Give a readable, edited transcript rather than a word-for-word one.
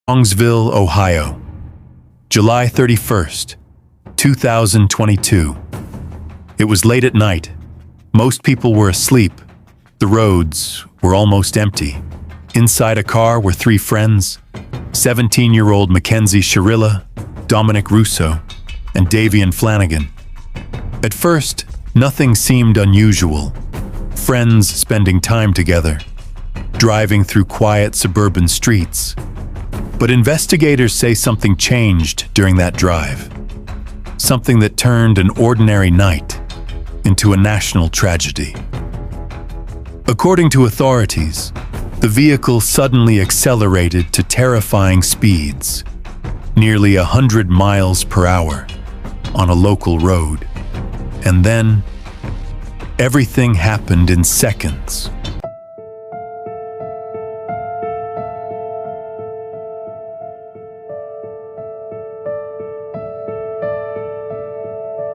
Strongsville, Ohio, July 31st, 2022. It was late at night. Most people were asleep. The roads were almost empty. Inside a car were three friends, 17-year-old Mackenzie Sharilla, Dominic Russo, and Davian Flanagan. At first, nothing seemed unusual. Friends spending time together, driving through quiet suburban streets. But investigators say something changed during that drive. Something that turned an ordinary night into a national tragedy. According to authorities, the vehicle suddenly accelerated to terrifying speeds, nearly 100 miles per hour, on a local road. And then, everything happened in seconds.